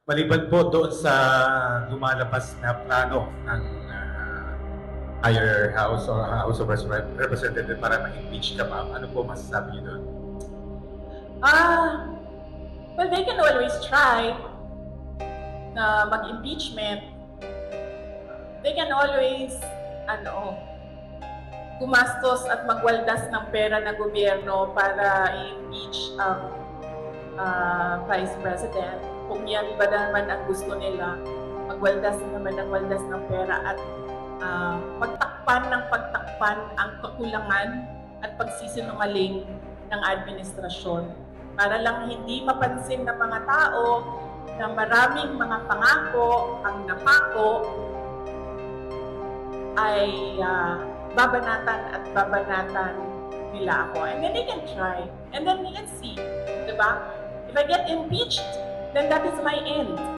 Maliban po doon sa lumalabas na plano ng higher house or House of Representatives para ma-impeach ka, ma'am, ano po masasabi niyo doon? Well, they can always try na mag-impeachment. They can always, gumastos at magwaldas ng pera ng gobyerno para i-impeach ang Vice President. Kung yan ba naman ang gusto nila, magwaldas naman ng waldas ng pera at pagtakpan ang kakulangan at pagsisinungaling ng administrasyon. Para lang hindi mapansin ng mga tao na maraming mga pangako ang napako ay babanatan at babanatan nila ako. And then they can try. And then let's see. Diba? If I get impeached, then that is my end.